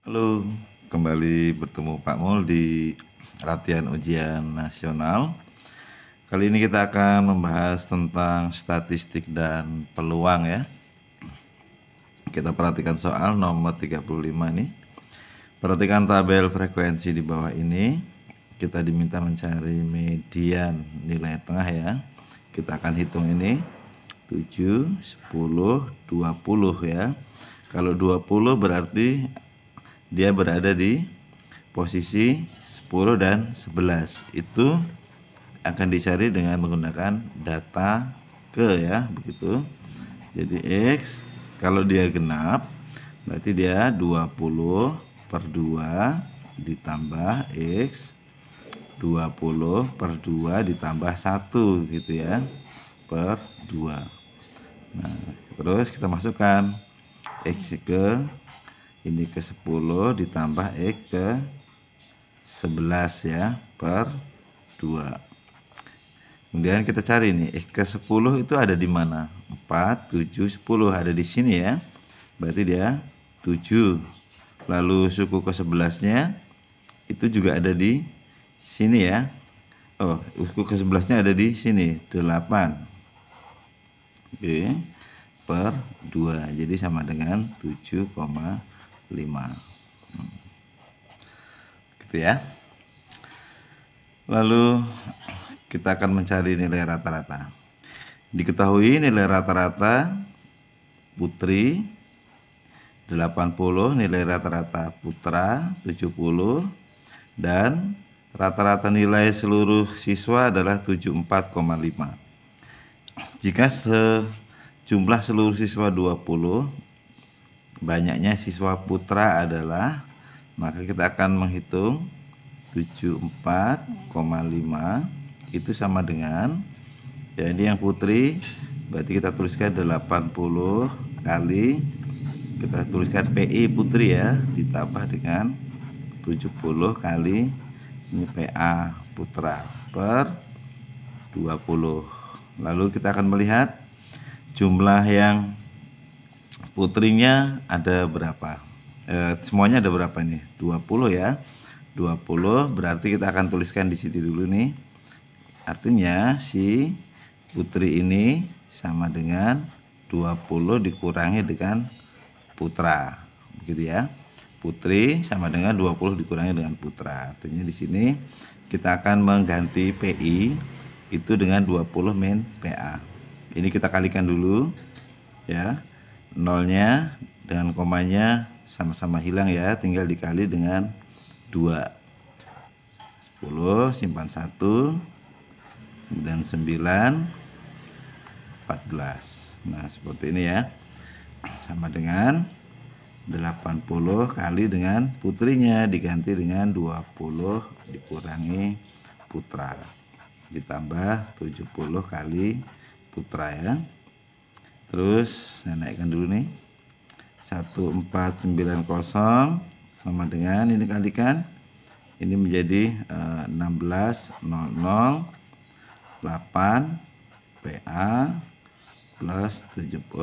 Halo, kembali bertemu Pak Mul di latihan ujian nasional. Kali ini kita akan membahas tentang statistik dan peluang ya. Kita perhatikan soal nomor 35 ini. Perhatikan tabel frekuensi di bawah ini. Kita diminta mencari median nilai tengah ya. Kita akan hitung ini 7, 10, 20 ya. Kalau 20 berarti dia berada di posisi 10 dan 11. Itu akan dicari dengan menggunakan data ke ya, begitu. Jadi X kalau dia genap berarti dia 20 per 2 ditambah X 20 per 2 ditambah 1 gitu ya, per 2. Nah, terus kita masukkan X ke ini ke 10 ditambah X ke 11 ya, per 2. Kemudian kita cari nih X ke 10 itu ada di mana? 4, 7, 10 ada di sini ya. Berarti dia 7. Lalu suku ke 11-nya itu juga ada di sini ya. Oh, suku ke 11-nya ada di sini, 8. Oke, per 2. Jadi sama dengan 7,5. Gitu ya. Lalu kita akan mencari nilai rata-rata. Diketahui nilai rata-rata putri 80, nilai rata-rata putra 70, dan rata-rata nilai seluruh siswa adalah 74,5. Jika sejumlah seluruh siswa 20, banyaknya siswa putra adalah, maka kita akan menghitung 74,5 itu sama dengan, ya ini yang putri, berarti kita tuliskan 80 kali, kita tuliskan PI putri ya, ditambah dengan 70 kali ini PA putra per 20. Lalu kita akan melihat jumlah yang putrinya ada berapa. Semuanya ada berapa nih? 20 ya. 20 berarti kita akan tuliskan di sini dulu nih. Artinya si putri ini sama dengan 20 dikurangi dengan putra. Begitu ya. Putri sama dengan 20 dikurangi dengan putra. Artinya di sini kita akan mengganti PI itu dengan 20 min PA. Ini kita kalikan dulu ya. Nolnya dengan komanya sama-sama hilang ya, tinggal dikali dengan 2. 10 simpan 1, kemudian 9, 14. Nah, seperti ini ya. Sama dengan 80 kali dengan putrinya diganti dengan 20 dikurangi putra ditambah 70 kali putra ya. Terus saya naikkan dulu nih 1490 sama dengan ini kalikan ini menjadi 16,008 PA plus 80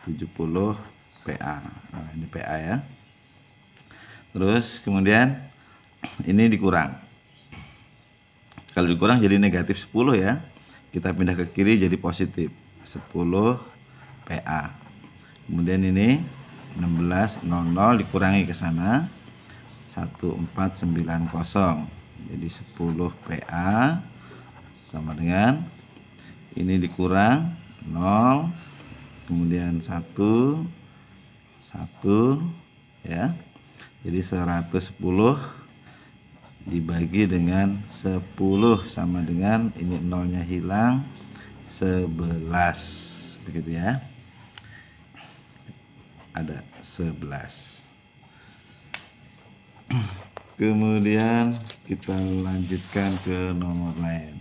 70 PA. Nah, ini PA ya. Terus kemudian ini dikurang. Kalau dikurang jadi negatif 10 ya. Kita pindah ke kiri jadi positif 10 PA. Kemudian ini 1600 dikurangi ke sana 1490. Jadi 10 PA sama dengan ini dikurang 0, kemudian 1 ya. Jadi 110 dibagi dengan 10 sama dengan ini nolnya hilang 11. Begitu ya. Ada 11. Kemudian kita lanjutkan ke nomor lain.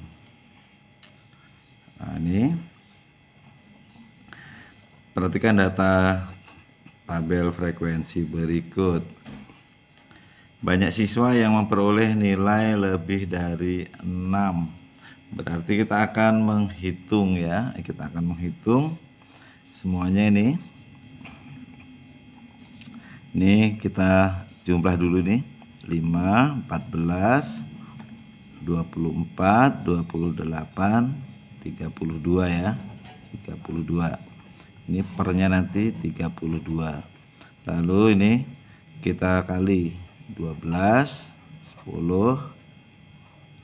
Nah, ini perhatikan data tabel frekuensi berikut. Banyak siswa yang memperoleh nilai lebih dari 6. Berarti kita akan menghitung ya. Kita akan menghitung semuanya ini. Ini kita jumlah dulu nih. 5, 14, 24, 28, 32 ya. 32. Ini pernya nanti 32. Lalu ini kita kali 12, 10,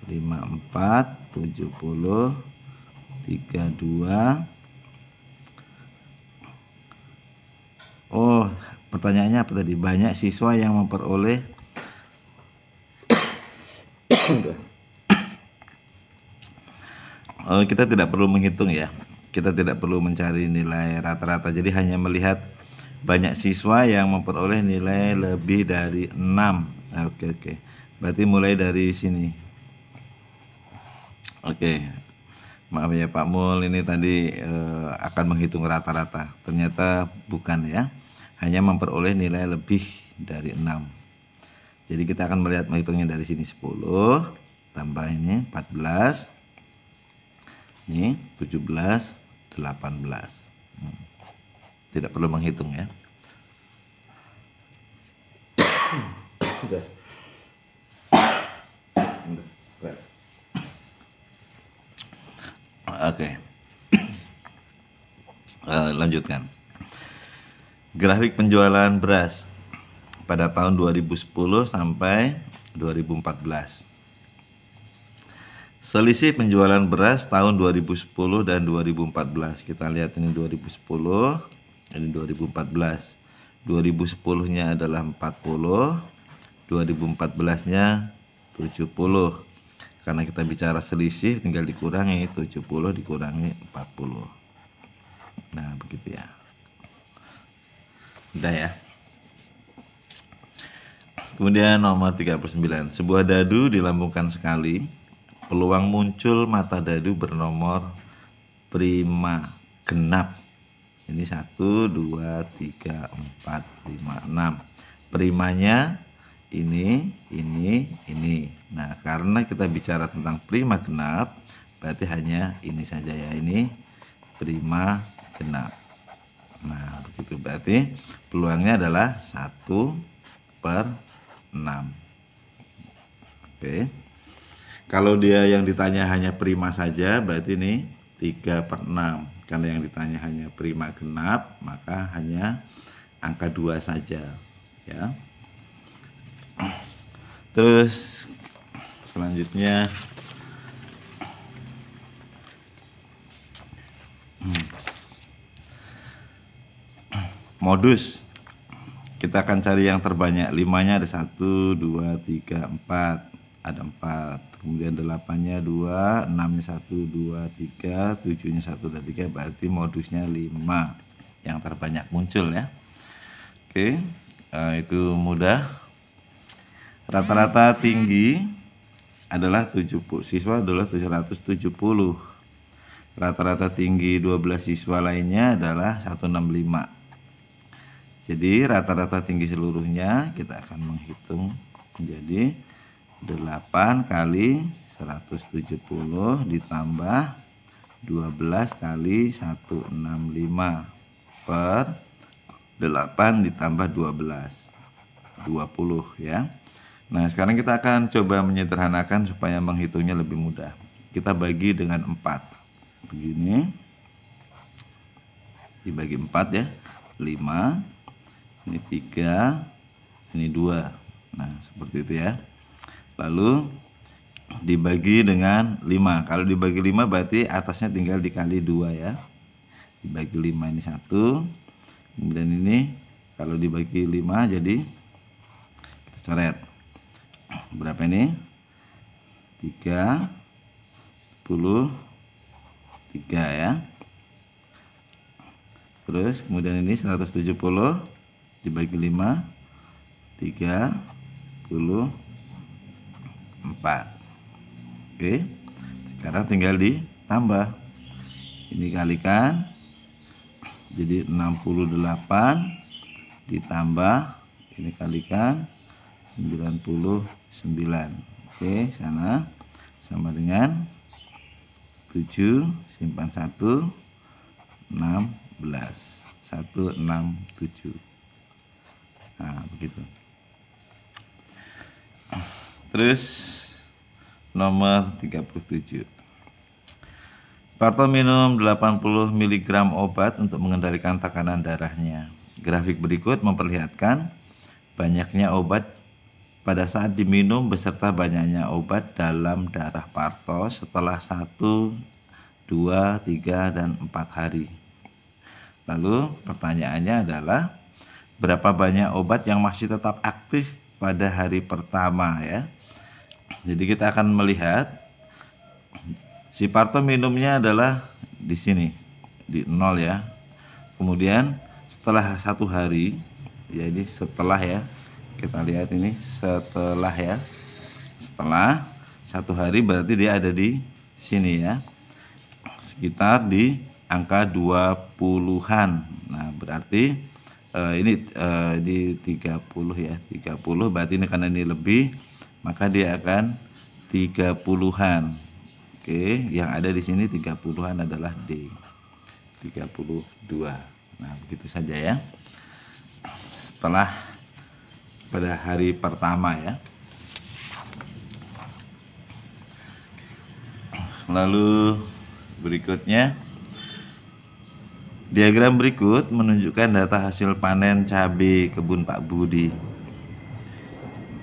54, 70, 32. Oh, pertanyaannya apa tadi? Banyak siswa yang memperoleh oh, kita tidak perlu menghitung ya. Kita tidak perlu mencari nilai rata-rata. Jadi hanya melihat banyak siswa yang memperoleh nilai lebih dari 6. Nah, oke. Berarti mulai dari sini. Oke. Maaf ya Pak Mul, ini tadi akan menghitung rata-rata. Ternyata bukan ya. Hanya memperoleh nilai lebih dari 6. Jadi kita akan melihat menghitungnya dari sini 10 tambah ini 14. Ini 17, 18. Tidak perlu menghitung ya. Oke. Lanjutkan. Grafik penjualan beras pada tahun 2010 sampai 2014. Selisih penjualan beras tahun 2010 dan 2014. Kita lihat ini 2010, ini 2014. 2010-nya adalah 40, 2014-nya 70. Karena kita bicara selisih, tinggal dikurangi 70 dikurangi 40. Nah, begitu ya. Udah ya. Kemudian nomor 39. Sebuah dadu dilambungkan sekali. Peluang muncul mata dadu bernomor prima genap. Ini 1, 2, 3, 4, 5, 6. Primanya ini. Nah, karena kita bicara tentang prima genap, berarti hanya ini saja ya. Ini prima genap. Nah, begitu berarti peluangnya adalah 1/6. Oke. Kalau dia yang ditanya hanya prima saja, berarti ini 3/6. Kalau yang ditanya hanya prima genap, maka hanya angka 2 saja ya. Terus selanjutnya modus. Kita akan cari yang terbanyak. 5-nya ada 1, 2, 3, 4. Ada 4. Kemudian 8-nya 2, 6-nya 1, 2, 3, 7-nya 1 dan 3. Berarti modusnya 5 yang terbanyak muncul ya. Oke, itu mudah. Rata-rata tinggi adalah 70. Siswa adalah 770. Rata-rata tinggi 12 siswa lainnya adalah 165. Jadi rata-rata tinggi seluruhnya kita akan menghitung menjadi 8 kali 170 ditambah 12 kali 165 per 8 ditambah 12, 20 ya. Nah, sekarang kita akan coba menyederhanakan supaya menghitungnya lebih mudah. Kita bagi dengan 4. Begini. Dibagi 4 ya. 5, ini 3, ini 2. Nah, seperti itu ya. Lalu dibagi dengan 5. Kalau dibagi 5 berarti atasnya tinggal dikali 2 ya. Dibagi 5 ini 1. Kemudian ini kalau dibagi 5 jadi kita coret. Berapa ini? 3, 10, 3 ya. Terus kemudian ini 170 dibagi 5, 30, 4. Oke, sekarang tinggal ditambah. Ini kalikan jadi 68 ditambah ini kalikan 99. Oke, sana sama dengan 7 simpan 1, 16, 167. Nah, begitu. Terus nomor 37. Parto minum 80 mg obat untuk mengendalikan tekanan darahnya. Grafik berikut memperlihatkan banyaknya obat pada saat diminum beserta banyaknya obat dalam darah Parto setelah 1, 2, 3, dan 4 hari. Lalu pertanyaannya adalah berapa banyak obat yang masih tetap aktif pada hari pertama ya. Jadi kita akan melihat si Parto minumnya adalah di sini di 0 ya. Kemudian setelah 1 hari, ya ini setelah ya, kita lihat ini setelah ya, setelah 1 hari berarti dia ada di sini ya, sekitar di angka 20-an. Nah berarti ini di 30 ya, 30 berarti ini karena ini lebih, maka dia akan 30-an. Oke, yang ada di sini 30-an adalah D, 32. Nah begitu saja ya, setelah pada hari pertama ya. Lalu berikutnya, diagram berikut menunjukkan data hasil panen cabai kebun Pak Budi.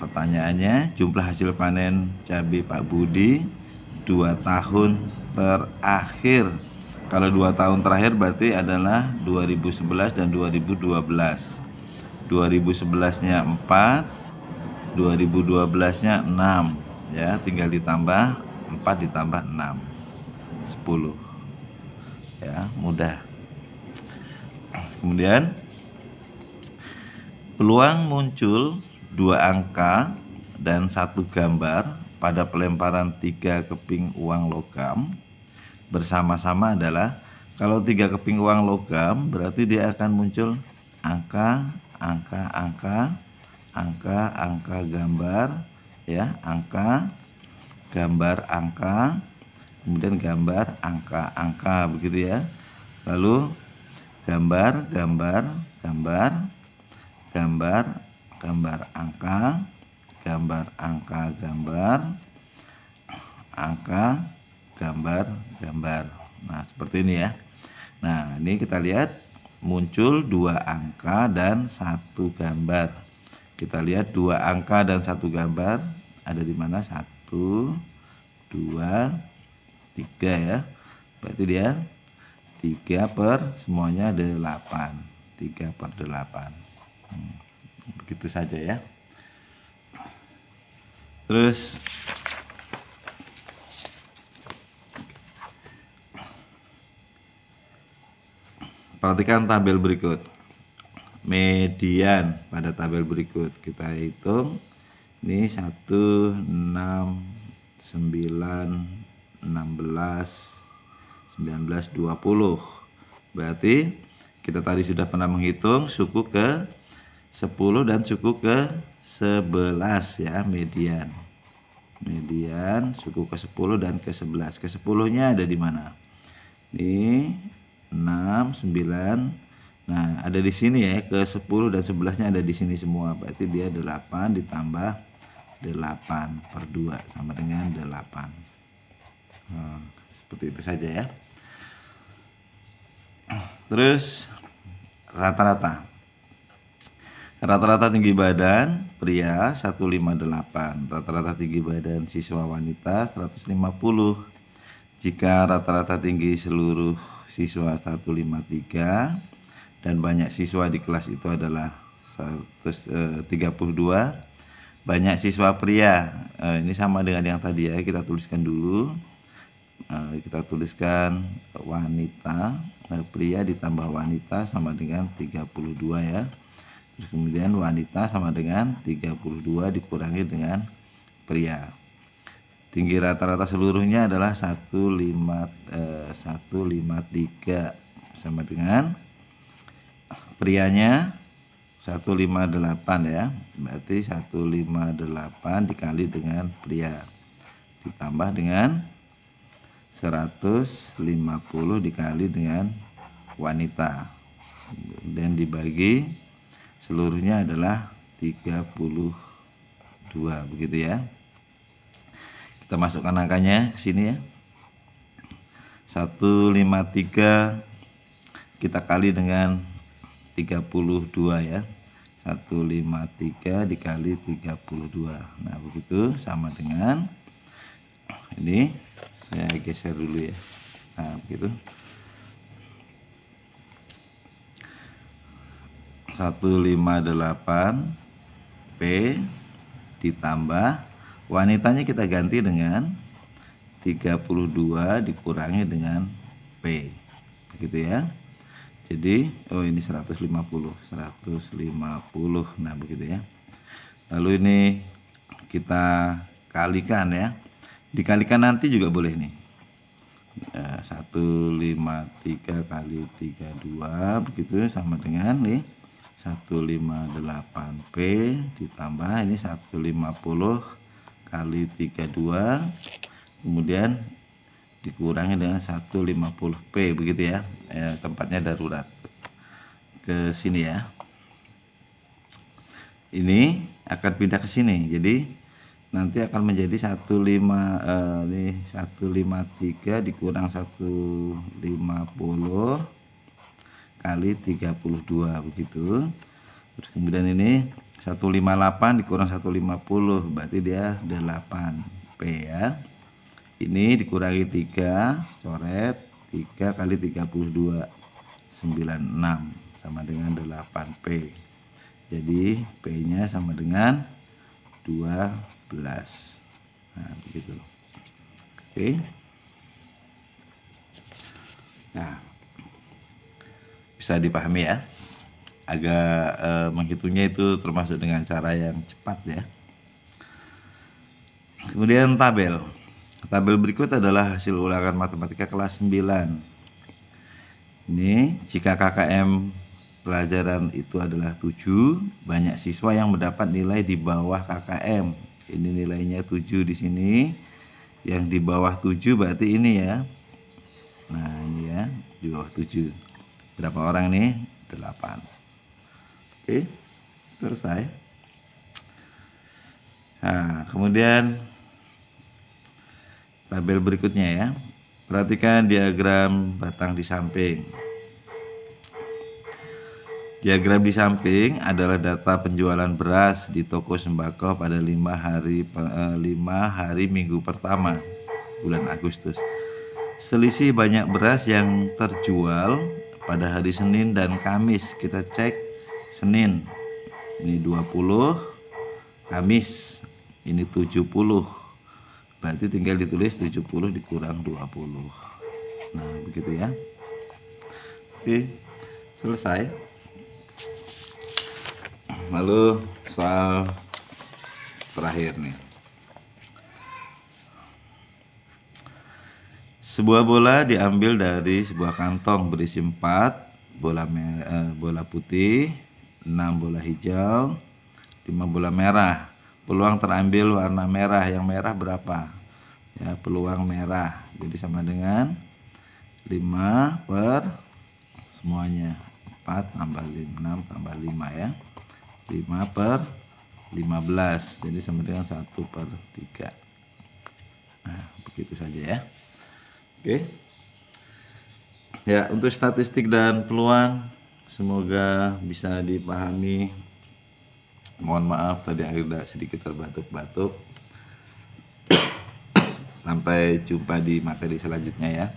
Pertanyaannya, jumlah hasil panen cabai Pak Budi 2 tahun terakhir. Kalau 2 tahun terakhir berarti adalah 2011 dan 2012. 2011-nya 4, 2012-nya 6 ya, tinggal ditambah 4 ditambah 6, 10 ya, mudah. Kemudian peluang muncul 2 angka dan 1 gambar pada pelemparan 3 keping uang logam bersama-sama adalah, kalau 3 keping uang logam berarti dia akan muncul angka gambar ya, angka gambar angka, kemudian gambar angka begitu ya. Lalu gambar angka, gambar angka, gambar. Nah seperti ini ya. Nah ini kita lihat muncul 2 angka dan 1 gambar. Kita lihat 2 angka dan 1 gambar ada di mana, 1, 2, 3 ya. Berarti dia 3 per semuanya 8, 3 per 8. Begitu saja ya. Terus perhatikan tabel berikut. Median pada tabel berikut kita hitung. Ini 1, 6, 9, 16, 19, 20. Berarti kita tadi sudah pernah menghitung suku ke 10 dan suku ke 11 ya, median suku ke 10 dan ke 11. Ke 10-nya ada di mana? Ini 6, 9. Nah, ada di sini ya, ke 10 dan 11-nya ada di sini semua. Berarti dia 8 ditambah 8 per 2 sama dengan 8. Seperti itu saja ya. Terus rata-rata tinggi badan pria 158, rata-rata tinggi badan siswa wanita 150. Jika rata-rata tinggi seluruh siswa 153 dan banyak siswa di kelas itu adalah 132, banyak siswa pria, ini sama dengan yang tadi ya, kita tuliskan dulu. Kita tuliskan wanita, pria ditambah wanita sama dengan 32 ya. Terus kemudian wanita sama dengan 32 dikurangi dengan pria. Tinggi rata-rata seluruhnya adalah 153 sama dengan prianya 158 ya. Berarti 158 dikali dengan pria ditambah dengan 150 dikali dengan wanita dan dibagi seluruhnya adalah 32 begitu ya. Kita masukkan angkanya ke sini ya. 153 kita kali dengan 32 ya. 153 dikali 32. Nah, begitu sama dengan ini, saya geser dulu ya. Nah, begitu. 158 P ditambah, wanitanya kita ganti dengan 32 dikurangi dengan P, begitu ya. Jadi ini 150. Nah, begitu ya. Lalu ini kita kalikan ya. Dikalikan nanti juga boleh nih. 153 kali 32 begitu sama dengan nih 158 P ditambah ini 150 kali 32 kemudian dikurangi dengan 150 P begitu ya. Tempatnya darurat ke sini ya. Ini akan pindah ke sini, jadi nanti akan menjadi 153 dikurang 150 kali 32 begitu. Terus kemudian ini 158 dikurang 150 berarti dia 8 P ya. Ini dikurangi 3, coret 3 kali 32 96 sama dengan 8 P. Jadi P nya sama dengan 12. Nah, begitu. Oke. Nah, bisa dipahami ya. Agak menghitungnya itu termasuk dengan cara yang cepat ya. Kemudian tabel berikut adalah hasil ulangan matematika kelas 9. Ini jika KKM pelajaran itu adalah 7, banyak siswa yang mendapat nilai di bawah KKM. Ini nilainya 7 di sini. Yang di bawah 7 berarti ini ya. Nah, ini ya, di bawah 7. Berapa orang nih? 8. Oke, selesai. Nah, kemudian tabel berikutnya ya. Perhatikan diagram batang di samping. Diagram di samping adalah data penjualan beras di toko sembako pada 5 hari minggu pertama bulan Agustus. Selisih banyak beras yang terjual pada hari Senin dan Kamis. Kita cek Senin ini 20, Kamis ini 70. Berarti tinggal ditulis 70 dikurang 20. Nah, begitu ya. Oke, selesai. Lalu soal terakhir nih. Sebuah bola diambil dari sebuah kantong berisi 4 bola putih, 6 bola hijau, 5 bola merah. Peluang terambil warna merah, yang merah berapa? Ya, peluang merah. Jadi sama dengan 5 per semuanya. 4 tambah 6 tambah 5 ya. 5 per 15. Jadi sama dengan 1/3. Nah, begitu saja ya. Oke. Ya, untuk statistik dan peluang semoga bisa dipahami. Mohon maaf tadi agak sedikit terbatuk-batuk. Sampai jumpa di materi selanjutnya ya.